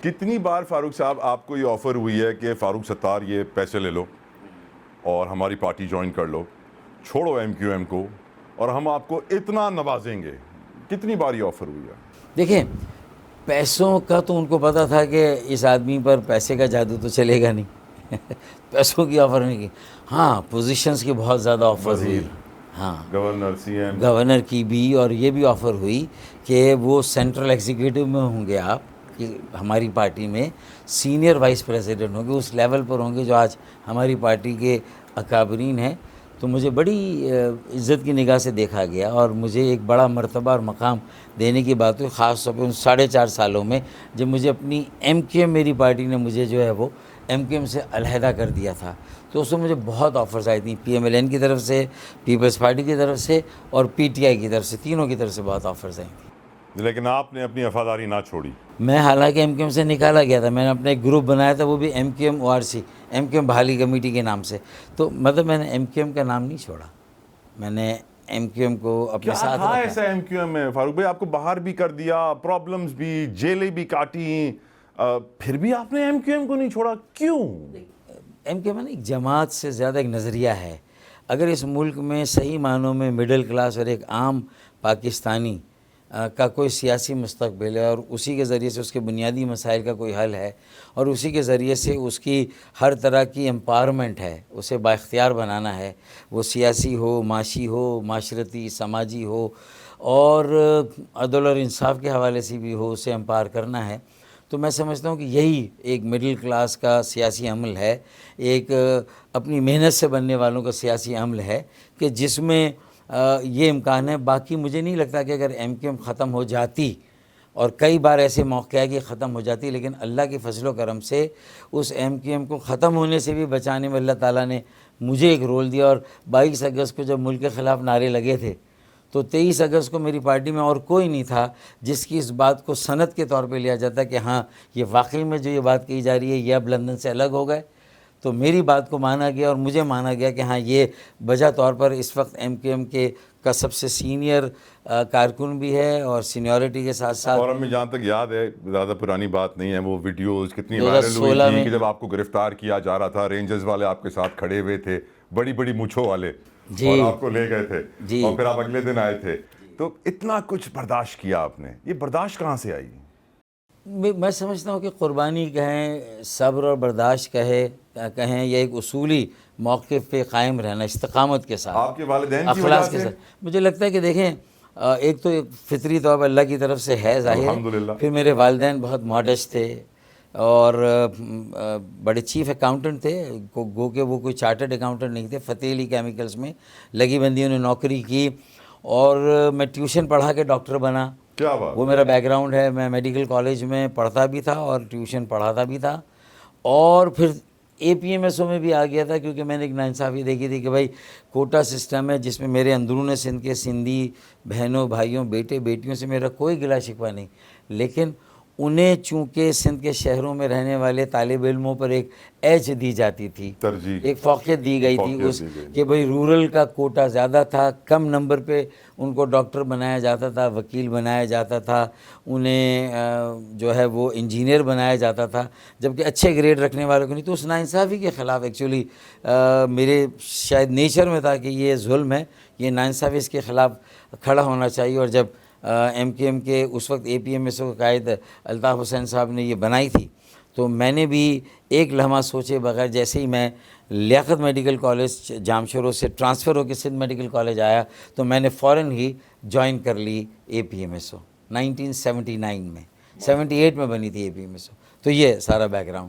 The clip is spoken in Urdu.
کتنی بار فاروق صاحب آپ کو یہ آفر ہوئی ہے کہ فاروق ستار یہ پیسے لے لو اور ہماری پارٹی جوائن کر لو, چھوڑو ایم کیو ایم کو اور ہم آپ کو اتنا نوازیں گے؟ کتنی بار یہ آفر ہوئی ہے؟ دیکھیں, پیسوں کا تو ان کو پتہ تھا کہ اس آدمی پر پیسے کا جادو تو چلے گا نہیں پیسوں کی آفر نہیں کی. ہاں, پوزیشنز کی بہت زیادہ آفر ہوئی. ہاں, گورنر, سی ایم, گورنر کی بھی, اور یہ بھی آفر ہوئی کہ وہ سینٹرل ایگزیکٹو میں ہوں گے آپ, کہ ہماری پارٹی میں سینئر وائس پریزیڈنٹ ہوں گے, اس لیول پر ہوں گے جو آج ہماری پارٹی کے اکابرین ہیں. تو مجھے بڑی عزت کی نگاہ سے دیکھا گیا اور مجھے ایک بڑا مرتبہ اور مقام دینے کی بات ہوئی, خاص طور پہ ان 4.5 سالوں میں جب مجھے اپنی ایم کیو ایم, میری پارٹی نے مجھے جو ہے وہ ایم کیو ایم سے علیحدہ کر دیا تھا. تو اس میں مجھے بہت آفرز آئی تھیں, پی ایم ایل این کی طرف سے, پیپلز پارٹی کی طرف سے اور پی ٹی آئی کی طرف سے, تینوں کی طرف سے بہت آفرز آئی تھیں. لیکن آپ نے اپنی وفاداری نہ چھوڑی. میں حالانکہ ایم کیو ایم سے نکالا گیا تھا, میں نے اپنا ایک گروپ بنایا تھا, وہ بھی M Q M O R C, M Q M بحالی کمیٹی کے نام سے. تو مطلب میں نے ایم کیو ایم کا نام نہیں چھوڑا, میں نے ایم کیو ایم کو اپنے ساتھ کیا رکھا. ایسا ایم کیو ایم میں فاروق بھائی آپ کو باہر بھی کر دیا, پرابلمز بھی, جیلیں بھی کاٹی, پھر بھی آپ نے ایم کیو ایم کو نہیں چھوڑا, کیوں؟ ایم کیو ایم ایک جماعت سے زیادہ ایک نظریہ ہے. اگر اس ملک میں صحیح معنوں میں مڈل کلاس اور ایک عام پاکستانی کا کوئی سیاسی مستقبل ہے اور اسی کے ذریعے سے اس کے بنیادی مسائل کا کوئی حل ہے اور اسی کے ذریعے سے اس کی ہر طرح کی امپاورمنٹ ہے, اسے بااختیار بنانا ہے, وہ سیاسی ہو, معاشی ہو, معاشرتی, سماجی ہو اور عدل اور انصاف کے حوالے سے بھی ہو, اسے امپاور کرنا ہے, تو میں سمجھتا ہوں کہ یہی ایک مڈل کلاس کا سیاسی عمل ہے, ایک اپنی محنت سے بننے والوں کا سیاسی عمل ہے کہ جس میں یہ امکان ہے. باقی مجھے نہیں لگتا کہ اگر ایم کیو ایم ختم ہو جاتی, اور کئی بار ایسے موقع ہے کہ ختم ہو جاتی, لیکن اللہ کے فضل و کرم سے اس ایم کیو ایم کو ختم ہونے سے بھی بچانے میں اللہ تعالیٰ نے مجھے ایک رول دیا. اور 22 اگست کو جب ملک کے خلاف نعرے لگے تھے تو 23 اگست کو میری پارٹی میں اور کوئی نہیں تھا جس کی اس بات کو سند کے طور پہ لیا جاتا کہ ہاں یہ واقعی میں جو یہ بات کہی جا رہی ہے یہ اب لندن سے الگ ہو گئے. تو میری بات کو مانا گیا اور مجھے مانا گیا کہ ہاں یہ بجا طور پر اس وقت ایم کیو ایم کے کا سب سے سینئر کارکن بھی ہے اور سینیورٹی کے ساتھ ساتھ. اور ہمیں جہاں تک یاد ہے, زیادہ پرانی بات نہیں ہے, وہ ویڈیوز کتنی وائرل ہوئی تھی کہ جب آپ کو گرفتار کیا جا رہا تھا, رینجرز والے آپ کے ساتھ کھڑے ہوئے تھے, بڑی بڑی مونچھوں والے, اور آپ کو لے گئے تھے اور پھر آپ اگلے دن آئے تھے. تو اتنا کچھ برداشت کیا آپ نے, یہ برداشت کہاں سے آئی؟ میں سمجھتا ہوں کہ قربانی کہیں, صبر اور برداشت کہیں, یا ایک اصولی موقف پہ قائم رہنا استقامت کے ساتھ, آپ کے والدین کی اخلاص وجہ کے سے؟ ساتھ. مجھے لگتا ہے کہ دیکھیں, ایک تو فطری طور پر اللہ کی طرف سے ہے ظاہر, الحمدللہ. پھر میرے والدین بہت ماڈسٹ تھے اور بڑے چیف اکاؤنٹنٹ تھے, گو کہ وہ کوئی چارٹرڈ اکاؤنٹنٹ نہیں تھے, فتح علی کیمیکلز میں لگی بندیوں نے نوکری کی, اور میں ٹیوشن پڑھا کے ڈاکٹر بنا. کیا بات, وہ میرا بیک گراؤنڈ ہے, میں میڈیکل کالج میں پڑھتا بھی تھا اور ٹیوشن پڑھاتا بھی تھا. اور پھر اے پی ایم ایس او میں بھی آ گیا تھا کیونکہ میں نے ایک ناانصافی دیکھی تھی کہ بھائی کوٹا سسٹم ہے جس میں میرے اندرون سندھ کے سندھی بہنوں, بھائیوں, بیٹے, بیٹیوں سے میرا کوئی گلا شکوہ نہیں, لیکن انہیں چونکہ سندھ کے شہروں میں رہنے والے طالب علموں پر ایک ایج دی جاتی تھی, ترجیح, ایک فوقیت دی گئی تھی اس کہ بھئی رورل کا کوٹا زیادہ تھا, کم نمبر پہ ان کو ڈاکٹر بنایا جاتا تھا, وکیل بنایا جاتا تھا, انہیں جو ہے وہ انجینئر بنایا جاتا تھا, جبکہ اچھے گریڈ رکھنے والوں کو نہیں. تو اس ناانصافی کے خلاف ایکچولی میرے شاید نیچر میں تھا کہ یہ ظلم ہے, یہ ناانصافی, اس کے خلاف کھڑا ہونا چاہیے. اور جب ایم کیو ایم کے اس وقت اے پی ایم ایس او کے قائد الطاف حسین صاحب نے یہ بنائی تھی تو میں نے بھی ایک لمحہ سوچے بغیر, جیسے ہی میں لیاقت میڈیکل کالج جامشورو سے ٹرانسفر ہو کے سندھ میڈیکل کالج آیا تو میں نے فوراً ہی جوائن کر لی اے پی ایم ایس او 1979 میں. 78 میں بنی تھی اے پی ایم ایس او. تو یہ سارا بیک گراؤنڈ.